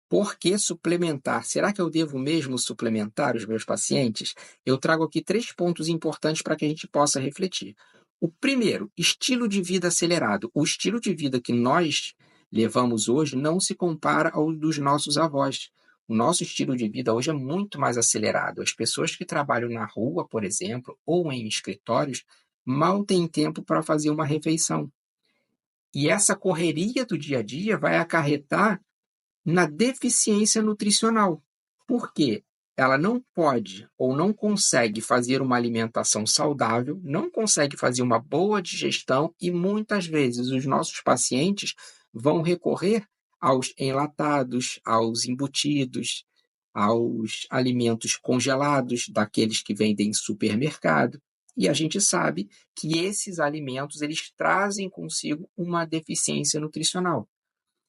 Por que suplementar? Será que eu devo mesmo suplementar os meus pacientes? Eu trago aqui 3 pontos importantes para que a gente possa refletir. O primeiro, estilo de vida acelerado. O estilo de vida que nós levamos hoje não se compara ao dos nossos avós. O nosso estilo de vida hoje é muito mais acelerado. As pessoas que trabalham na rua, por exemplo, ou em escritórios, mal têm tempo para fazer uma refeição. E essa correria do dia a dia vai acarretar na deficiência nutricional. Por quê? Ela não pode ou não consegue fazer uma alimentação saudável, não consegue fazer uma boa digestão e muitas vezes os nossos pacientes vão recorrer aos enlatados, aos embutidos, aos alimentos congelados, daqueles que vendem em supermercado. E a gente sabe que esses alimentos eles trazem consigo uma deficiência nutricional.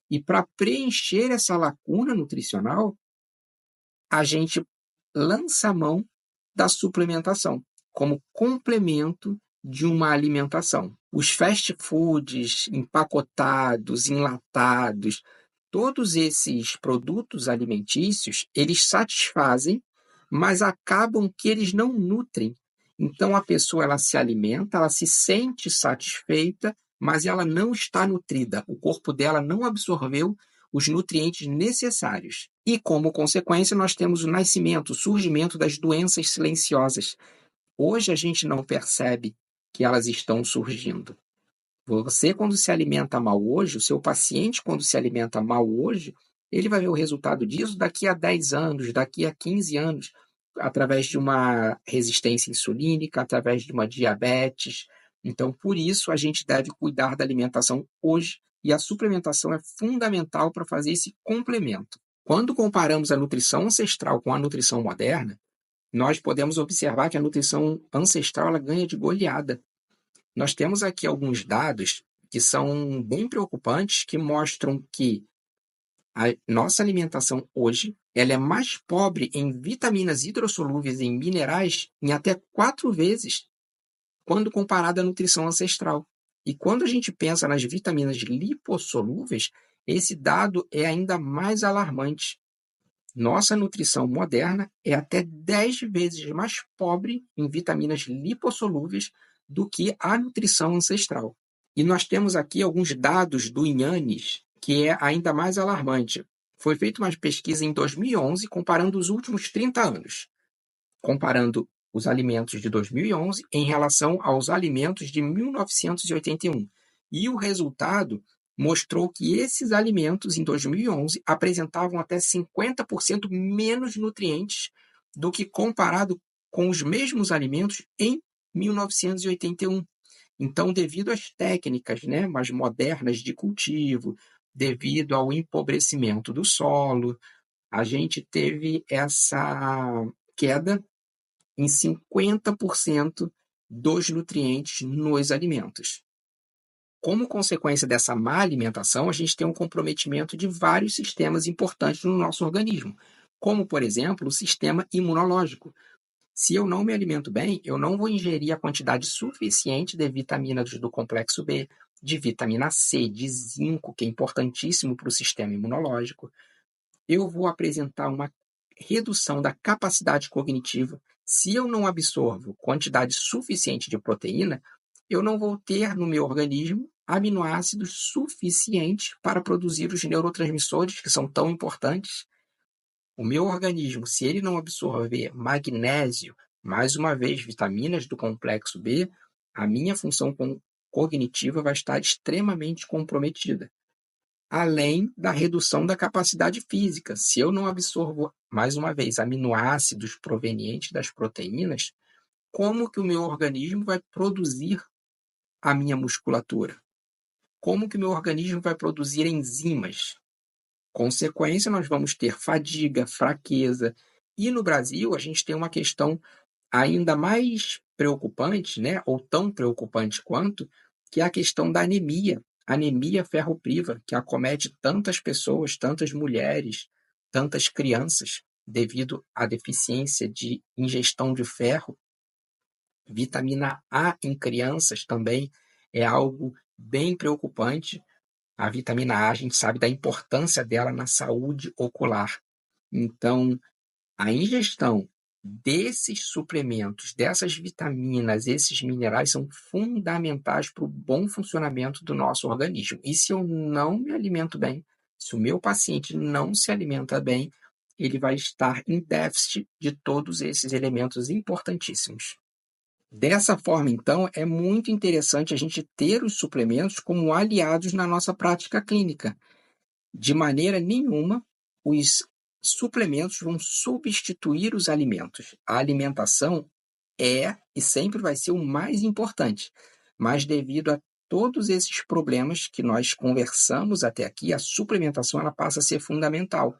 E para preencher essa lacuna nutricional, a gente lança a mão da suplementação como complemento de uma alimentação. Os fast foods empacotados, enlatados, todos esses produtos alimentícios, eles satisfazem, mas acabam que eles não nutrem. Então a pessoa ela se alimenta, ela se sente satisfeita, mas ela não está nutrida. O corpo dela não absorveu os nutrientes necessários. E, como consequência, nós temos o nascimento, o surgimento das doenças silenciosas. Hoje a gente não percebe que elas estão surgindo. Você, quando se alimenta mal hoje, o seu paciente, quando se alimenta mal hoje, ele vai ver o resultado disso daqui a 10 anos, daqui a 15 anos, através de uma resistência insulínica, através de uma diabetes. Então, por isso, a gente deve cuidar da alimentação hoje e a suplementação é fundamental para fazer esse complemento. Quando comparamos a nutrição ancestral com a nutrição moderna, nós podemos observar que a nutrição ancestral ela ganha de goleada. Nós temos aqui alguns dados que são bem preocupantes, que mostram que a nossa alimentação hoje ela é mais pobre em vitaminas hidrossolúveis e em minerais em até 4 vezes quando comparada à nutrição ancestral. E quando a gente pensa nas vitaminas lipossolúveis, esse dado é ainda mais alarmante. Nossa nutrição moderna é até 10 vezes mais pobre em vitaminas lipossolúveis do que a nutrição ancestral. E nós temos aqui alguns dados do INANES, que é ainda mais alarmante. Foi feita uma pesquisa em 2011 comparando os últimos 30 anos, comparando os alimentos de 2011 em relação aos alimentos de 1981. E o resultado mostrou que esses alimentos, em 2011, apresentavam até 50% menos nutrientes do que comparado com os mesmos alimentos em 1981. Então, devido às técnicas mais modernas de cultivo, devido ao empobrecimento do solo, a gente teve essa queda em 50% dos nutrientes nos alimentos. Como consequência dessa má alimentação, a gente tem um comprometimento de vários sistemas importantes no nosso organismo, como, por exemplo, o sistema imunológico. Se eu não me alimento bem, eu não vou ingerir a quantidade suficiente de vitaminas do complexo B, de vitamina C, de zinco, que é importantíssimo para o sistema imunológico. Eu vou apresentar uma redução da capacidade cognitiva. Se eu não absorvo quantidade suficiente de proteína, eu não vou ter no meu organismo aminoácidos suficientes para produzir os neurotransmissores que são tão importantes. O meu organismo, se ele não absorver magnésio, mais uma vez vitaminas do complexo B, a minha função cognitiva vai estar extremamente comprometida. Além da redução da capacidade física. Se eu não absorvo, mais uma vez, aminoácidos provenientes das proteínas, como que o meu organismo vai produzir a minha musculatura? Como que o meu organismo vai produzir enzimas? Consequência, nós vamos ter fadiga, fraqueza. E no Brasil, a gente tem uma questão ainda mais preocupante, ou tão preocupante quanto, que é a questão da anemia ferropriva, que acomete tantas pessoas, tantas mulheres, tantas crianças, devido à deficiência de ingestão de ferro. Vitamina A em crianças também é algo bem preocupante. A vitamina A, a gente sabe da importância dela na saúde ocular. Então, a ingestão desses suplementos, dessas vitaminas, esses minerais são fundamentais para o bom funcionamento do nosso organismo. E se eu não me alimento bem, se o meu paciente não se alimenta bem, ele vai estar em déficit de todos esses elementos importantíssimos. Dessa forma, então, é muito interessante a gente ter os suplementos como aliados na nossa prática clínica. De maneira nenhuma, os suplementos vão substituir os alimentos. A alimentação é e sempre vai ser o mais importante, mas devido a todos esses problemas que nós conversamos até aqui, a suplementação ela passa a ser fundamental.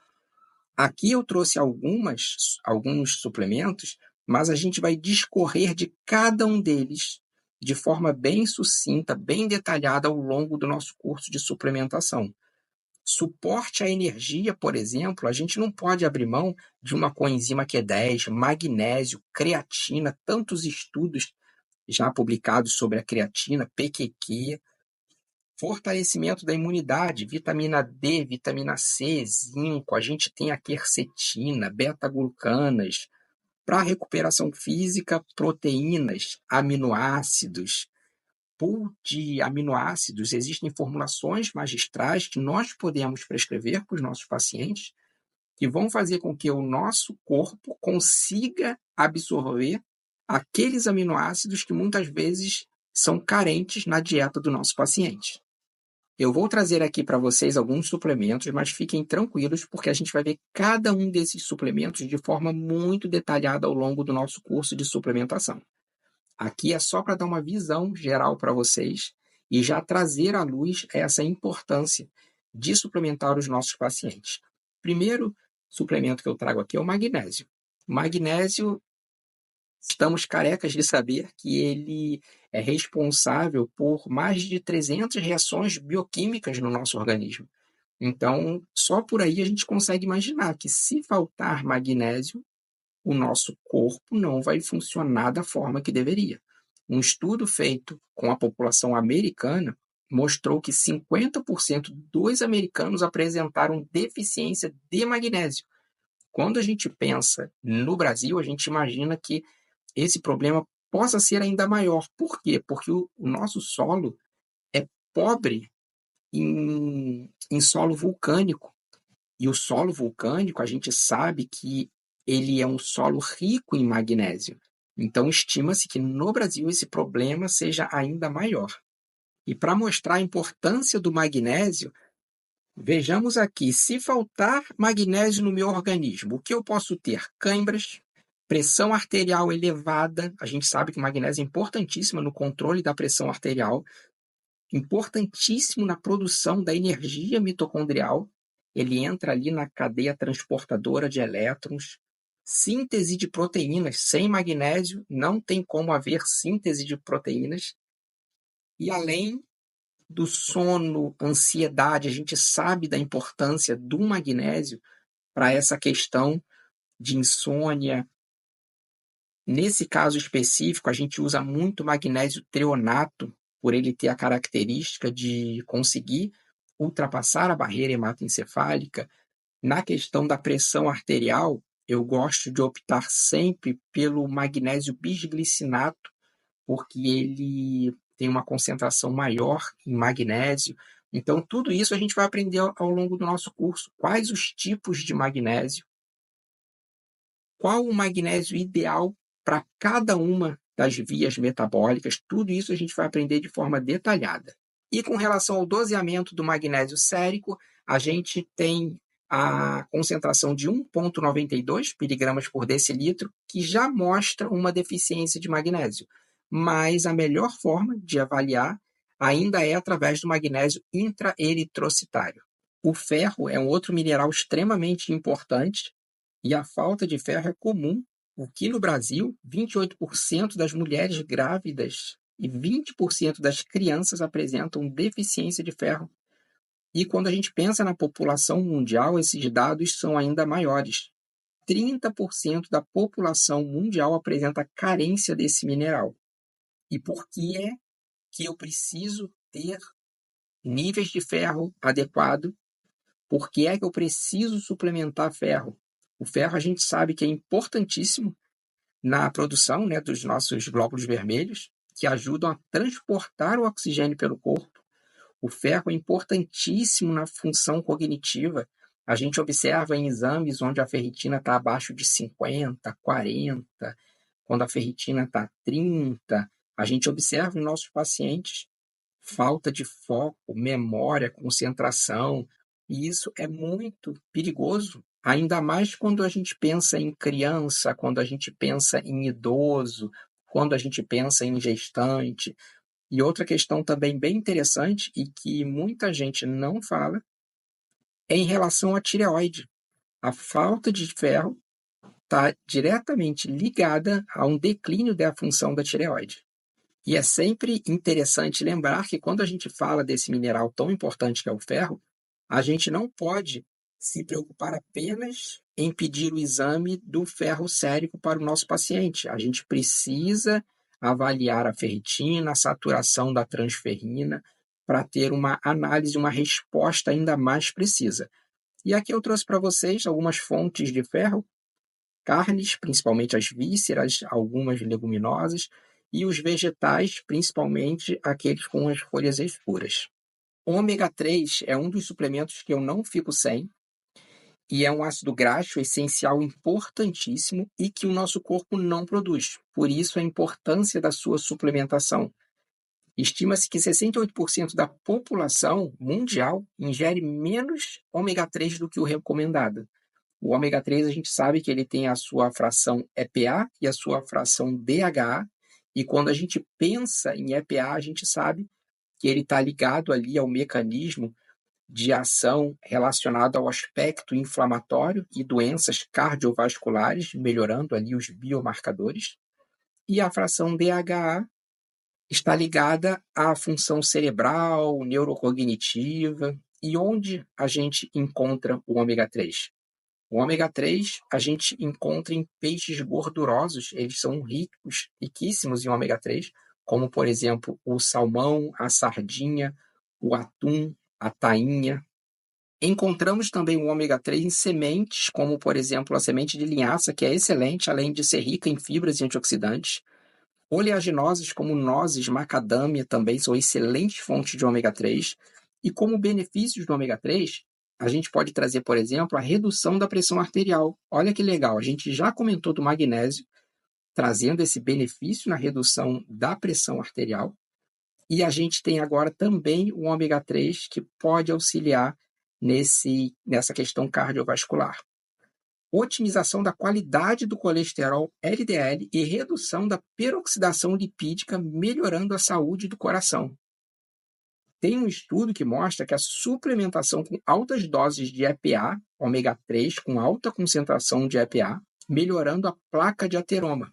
Aqui eu trouxe alguns suplementos, mas a gente vai discorrer de cada um deles de forma bem sucinta, bem detalhada ao longo do nosso curso de suplementação. Suporte à energia, por exemplo, a gente não pode abrir mão de uma coenzima Q10, magnésio, creatina, tantos estudos já publicados sobre a creatina, PQQ, fortalecimento da imunidade, vitamina D, vitamina C, zinco, a gente tem a quercetina, beta-glucanas, para recuperação física, proteínas, aminoácidos, pool de aminoácidos, existem formulações magistrais que nós podemos prescrever para os nossos pacientes, que vão fazer com que o nosso corpo consiga absorver aqueles aminoácidos que muitas vezes são carentes na dieta do nosso paciente. Eu vou trazer aqui para vocês alguns suplementos, mas fiquem tranquilos, porque a gente vai ver cada um desses suplementos de forma muito detalhada ao longo do nosso curso de suplementação. Aqui é só para dar uma visão geral para vocês e já trazer à luz essa importância de suplementar os nossos pacientes. Primeiro suplemento que eu trago aqui é o magnésio. O magnésio, estamos carecas de saber que ele é responsável por mais de 300 reações bioquímicas no nosso organismo. Então, só por aí a gente consegue imaginar que se faltar magnésio, o nosso corpo não vai funcionar da forma que deveria. Um estudo feito com a população americana mostrou que 50% dos americanos apresentaram deficiência de magnésio. Quando a gente pensa no Brasil, a gente imagina que esse problema possa ser ainda maior. Por quê? Porque o nosso solo é pobre em solo vulcânico. E o solo vulcânico, a gente sabe que ele é um solo rico em magnésio. Então, estima-se que no Brasil esse problema seja ainda maior. E para mostrar a importância do magnésio, vejamos aqui, se faltar magnésio no meu organismo, o que eu posso ter? Câimbras, pressão arterial elevada, a gente sabe que o magnésio é importantíssimo no controle da pressão arterial, importantíssimo na produção da energia mitocondrial, ele entra ali na cadeia transportadora de elétrons, síntese de proteínas, sem magnésio não tem como haver síntese de proteínas, e além do sono, ansiedade, a gente sabe da importância do magnésio para essa questão de insônia. Nesse caso específico, a gente usa muito magnésio treonato, por ele ter a característica de conseguir ultrapassar a barreira hematoencefálica. Na questão da pressão arterial, eu gosto de optar sempre pelo magnésio bisglicinato, porque ele tem uma concentração maior em magnésio. Então, tudo isso a gente vai aprender ao longo do nosso curso. Quais os tipos de magnésio, qual o magnésio ideal para cada uma das vias metabólicas, tudo isso a gente vai aprender de forma detalhada. E com relação ao doseamento do magnésio sérico, a gente tem a concentração de 1,92 miligramas por decilitro, que já mostra uma deficiência de magnésio. Mas a melhor forma de avaliar ainda é através do magnésio intraeritrocitário. O ferro é um outro mineral extremamente importante e a falta de ferro é comum. Aqui no Brasil, 28% das mulheres grávidas e 20% das crianças apresentam deficiência de ferro. E quando a gente pensa na população mundial, esses dados são ainda maiores. 30% da população mundial apresenta carência desse mineral. E por que é que eu preciso ter níveis de ferro adequado. Por que é que eu preciso suplementar ferro? O ferro a gente sabe que é importantíssimo na produção, né, dos nossos glóbulos vermelhos, que ajudam a transportar o oxigênio pelo corpo. O ferro é importantíssimo na função cognitiva. A gente observa em exames onde a ferritina está abaixo de 50, 40, quando a ferritina está 30. A gente observa em nossos pacientes falta de foco, memória, concentração, e isso é muito perigoso, ainda mais quando a gente pensa em criança, quando a gente pensa em idoso, quando a gente pensa em gestante. E outra questão também bem interessante e que muita gente não fala é em relação à tireoide. A falta de ferro está diretamente ligada a um declínio da função da tireoide. E é sempre interessante lembrar que quando a gente fala desse mineral tão importante que é o ferro, a gente não pode se preocupar apenas em pedir o exame do ferro sérico para o nosso paciente. A gente precisa avaliar a ferritina, a saturação da transferrina, para ter uma análise, uma resposta ainda mais precisa. E aqui eu trouxe para vocês algumas fontes de ferro: carnes, principalmente as vísceras, algumas leguminosas, e os vegetais, principalmente aqueles com as folhas escuras. O ômega 3 é um dos suplementos que eu não fico sem, e é um ácido graxo essencial importantíssimo e que o nosso corpo não produz. Por isso a importância da sua suplementação. Estima-se que 68% da população mundial ingere menos ômega 3 do que o recomendado. O ômega 3 a gente sabe que ele tem a sua fração EPA e a sua fração DHA, e quando a gente pensa em EPA, a gente sabe que ele está ligado ali ao mecanismo de ação relacionado ao aspecto inflamatório e doenças cardiovasculares, melhorando ali os biomarcadores. E a fração DHA está ligada à função cerebral, neurocognitiva. E onde a gente encontra o ômega 3? O ômega 3 a gente encontra em peixes gordurosos, eles são ricos, riquíssimos em ômega 3, como, por exemplo, o salmão, a sardinha, o atum, a tainha. Encontramos também o ômega 3 em sementes, como, por exemplo, a semente de linhaça, que é excelente, além de ser rica em fibras e antioxidantes. Oleaginosas, como nozes, macadâmia, também são excelentes fontes de ômega 3. E como benefícios do ômega 3, a gente pode trazer, por exemplo, a redução da pressão arterial. Olha que legal, a gente já comentou do magnésio, trazendo esse benefício na redução da pressão arterial. E a gente tem agora também o ômega 3 que pode auxiliar nessa questão cardiovascular. Otimização da qualidade do colesterol LDL e redução da peroxidação lipídica, melhorando a saúde do coração. Tem um estudo que mostra que a suplementação com altas doses de EPA, ômega 3, com alta concentração de EPA, melhorando a placa de ateroma.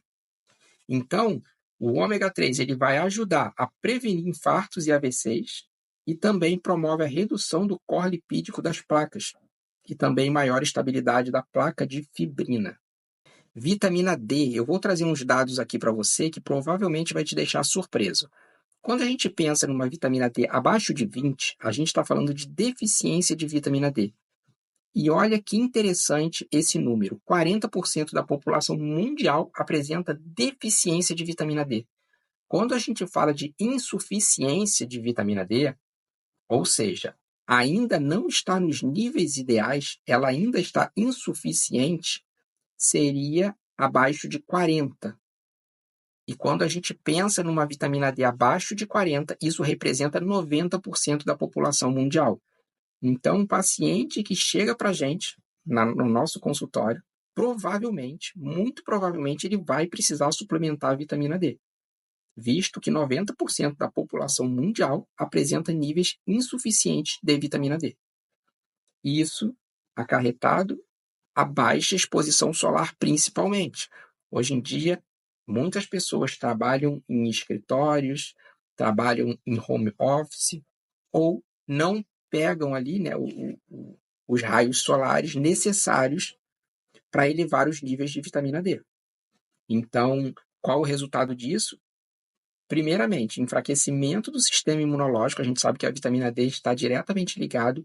Então, o ômega 3 ele vai ajudar a prevenir infartos e AVCs e também promove a redução do core lipídico das placas e também maior estabilidade da placa de fibrina. Vitamina D, eu vou trazer uns dados aqui para você que provavelmente vai te deixar surpreso. Quando a gente pensa numa vitamina D abaixo de 20, a gente está falando de deficiência de vitamina D. E olha que interessante esse número: 40% da população mundial apresenta deficiência de vitamina D. Quando a gente fala de insuficiência de vitamina D, ou seja, ainda não está nos níveis ideais, ela ainda está insuficiente, seria abaixo de 40. E quando a gente pensa numa vitamina D abaixo de 40, isso representa 90% da população mundial. Então, um paciente que chega para a gente, no nosso consultório, provavelmente, muito provavelmente, ele vai precisar suplementar a vitamina D, visto que 90% da população mundial apresenta níveis insuficientes de vitamina D. Isso acarretado a baixa exposição solar, principalmente. Hoje em dia, muitas pessoas trabalham em escritórios, trabalham em home office, ou não pegam ali, né, os raios solares necessários para elevar os níveis de vitamina D. Então, qual o resultado disso? Primeiramente, enfraquecimento do sistema imunológico. A gente sabe que a vitamina D está diretamente ligado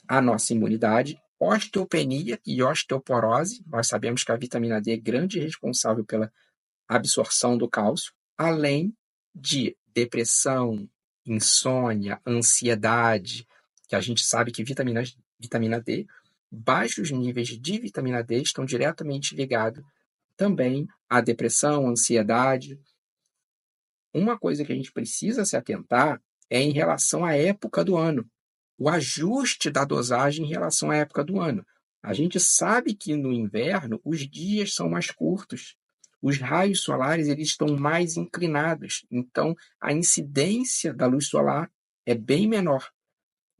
à nossa imunidade. Osteopenia e osteoporose. Nós sabemos que a vitamina D é grande responsável pela absorção do cálcio, além de depressão, insônia, ansiedade, que a gente sabe que vitamina D, baixos níveis de vitamina D estão diretamente ligados também à depressão, ansiedade. Uma coisa que a gente precisa se atentar é em relação à época do ano, o ajuste da dosagem em relação à época do ano. A gente sabe que no inverno os dias são mais curtos, os raios solares eles estão mais inclinados, então a incidência da luz solar é bem menor.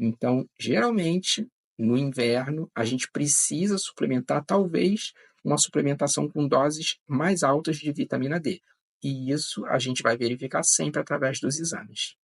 Então, geralmente, no inverno, a gente precisa suplementar, talvez, uma suplementação com doses mais altas de vitamina D. E isso a gente vai verificar sempre através dos exames.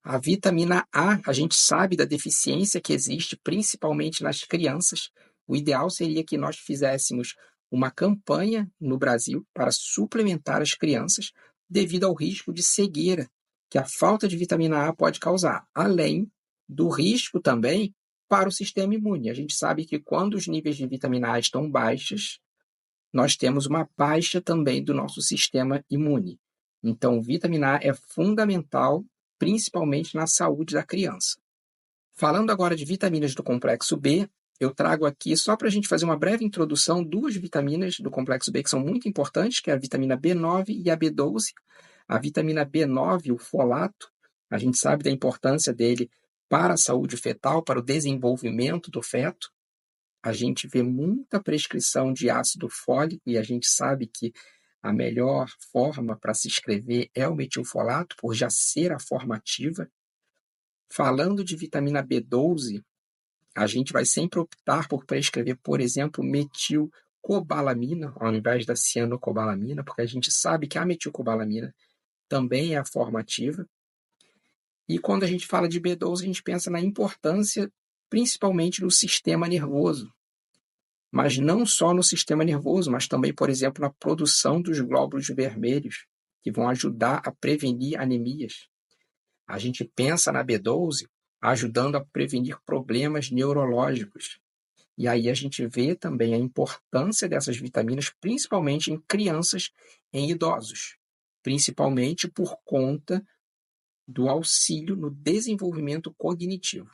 A vitamina A gente sabe da deficiência que existe, principalmente nas crianças. O ideal seria que nós fizéssemos uma campanha no Brasil para suplementar as crianças devido ao risco de cegueira que a falta de vitamina A pode causar, além do risco também para o sistema imune. A gente sabe que quando os níveis de vitamina A estão baixos, nós temos uma baixa também do nosso sistema imune. Então, vitamina A é fundamental, principalmente na saúde da criança. Falando agora de vitaminas do complexo B, eu trago aqui, só para a gente fazer uma breve introdução, duas vitaminas do complexo B que são muito importantes, que é a vitamina B9 e a B12. A vitamina B9, o folato, a gente sabe da importância dele para a saúde fetal, para o desenvolvimento do feto. A gente vê muita prescrição de ácido fólico e a gente sabe que a melhor forma para se escrever é o metilfolato, por já ser a forma ativa. Falando de vitamina B12, a gente vai sempre optar por prescrever, por exemplo, metilcobalamina, ao invés da cianocobalamina, porque a gente sabe que a metilcobalamina também é a forma ativa. E quando a gente fala de B12, a gente pensa na importância, principalmente no sistema nervoso. Mas não só no sistema nervoso, mas também, por exemplo, na produção dos glóbulos vermelhos, que vão ajudar a prevenir anemias. A gente pensa na B12 ajudando a prevenir problemas neurológicos. E aí a gente vê também a importância dessas vitaminas, principalmente em crianças e em idosos, principalmente por conta do auxílio no desenvolvimento cognitivo.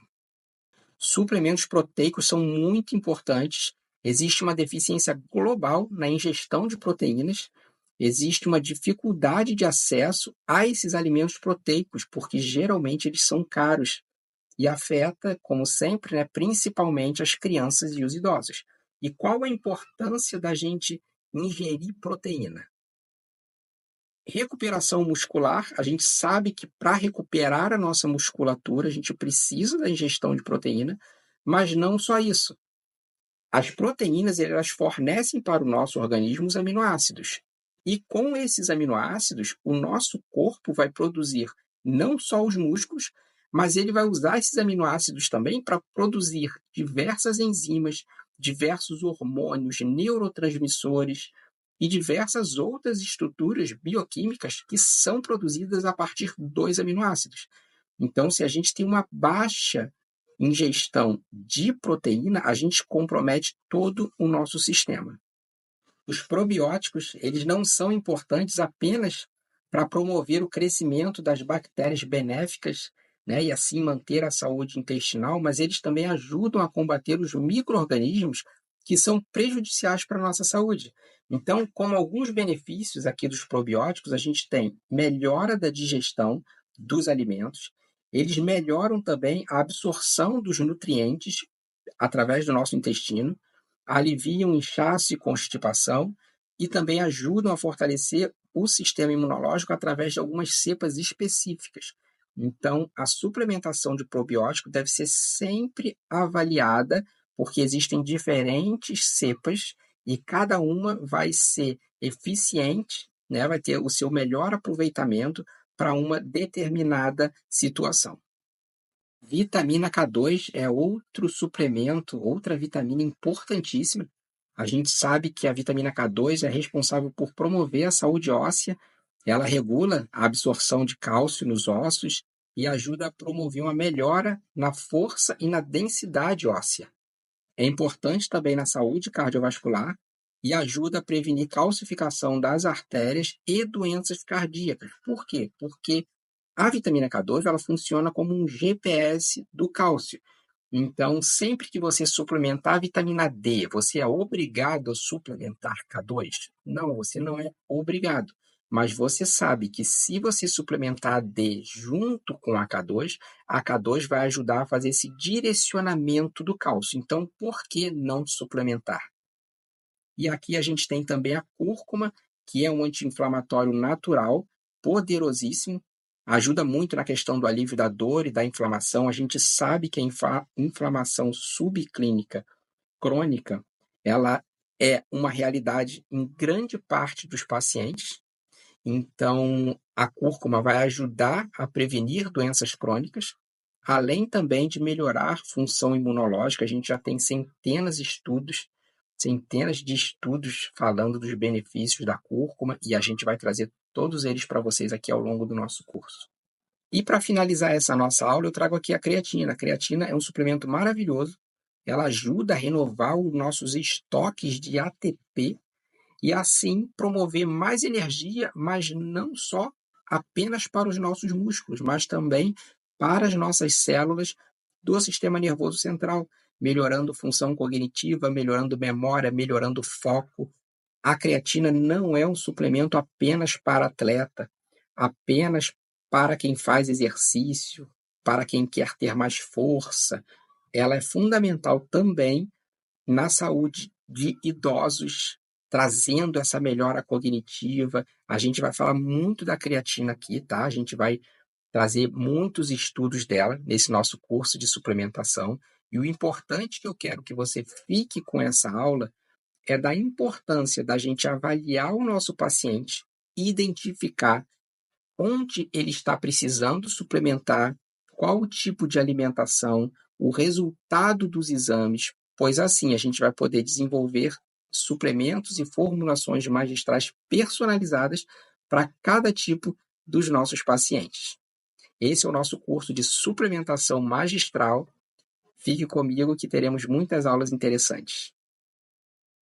Suplementos proteicos são muito importantes. Existe uma deficiência global na ingestão de proteínas, existe uma dificuldade de acesso a esses alimentos proteicos, porque geralmente eles são caros e afeta, como sempre, né, principalmente as crianças e os idosos. E qual a importância da gente ingerir proteína? Recuperação muscular, a gente sabe que para recuperar a nossa musculatura, a gente precisa da ingestão de proteína, mas não só isso. As proteínas, elas fornecem para o nosso organismo os aminoácidos. E com esses aminoácidos, o nosso corpo vai produzir não só os músculos, mas ele vai usar esses aminoácidos também para produzir diversas enzimas, diversos hormônios, neurotransmissores e diversas outras estruturas bioquímicas que são produzidas a partir dos aminoácidos. Então, se a gente tem uma baixa ingestão de proteína, a gente compromete todo o nosso sistema. Os probióticos, eles não são importantes apenas para promover o crescimento das bactérias benéficas, né, e assim manter a saúde intestinal, mas eles também ajudam a combater os micro-organismos que são prejudiciais para a nossa saúde. Então, como alguns benefícios aqui dos probióticos, a gente tem melhora da digestão dos alimentos, eles melhoram também a absorção dos nutrientes através do nosso intestino, aliviam inchaço e constipação e também ajudam a fortalecer o sistema imunológico através de algumas cepas específicas. Então, a suplementação de probiótico deve ser sempre avaliada, porque existem diferentes cepas e cada uma vai ser eficiente, né? Vai ter o seu melhor aproveitamento para uma determinada situação. Vitamina K2 é outro suplemento, outra vitamina importantíssima. A gente sabe que a vitamina K2 é responsável por promover a saúde óssea Ela regula a absorção de cálcio nos ossos e ajuda a promover uma melhora na força e na densidade óssea. É importante também na saúde cardiovascular e ajuda a prevenir calcificação das artérias e doenças cardíacas. Por quê? Porque a vitamina K2 ela funciona como um GPS do cálcio. Então, sempre que você suplementar a vitamina D, você é obrigado a suplementar K2? Não, você não é obrigado. Mas você sabe que se você suplementar a D junto com a K2 vai ajudar a fazer esse direcionamento do cálcio. Então, por que não suplementar? E aqui a gente tem também a cúrcuma, que é um anti-inflamatório natural, poderosíssimo, ajuda muito na questão do alívio da dor e da inflamação. A gente sabe que a inflamação subclínica crônica, ela é uma realidade em grande parte dos pacientes. Então, a cúrcuma vai ajudar a prevenir doenças crônicas, além também de melhorar a função imunológica. A gente já tem centenas de estudos falando dos benefícios da cúrcuma e a gente vai trazer todos eles para vocês aqui ao longo do nosso curso. E para finalizar essa nossa aula, eu trago aqui a creatina. A creatina é um suplemento maravilhoso. Ela ajuda a renovar os nossos estoques de ATP e assim promover mais energia, mas não só apenas para os nossos músculos, mas também para as nossas células do sistema nervoso central, melhorando função cognitiva, melhorando memória, melhorando foco. A creatina não é um suplemento apenas para atleta, apenas para quem faz exercício, para quem quer ter mais força. Ela é fundamental também na saúde de idosos, trazendo essa melhora cognitiva. A gente vai falar muito da creatina aqui, tá? A gente vai trazer muitos estudos dela nesse nosso curso de suplementação. E o importante que eu quero que você fique com essa aula é da importância da gente avaliar o nosso paciente, identificar onde ele está precisando suplementar, qual o tipo de alimentação, o resultado dos exames, pois assim a gente vai poder desenvolver suplementos e formulações magistrais personalizadas para cada tipo dos nossos pacientes. Esse é o nosso curso de suplementação magistral. Fique comigo que teremos muitas aulas interessantes.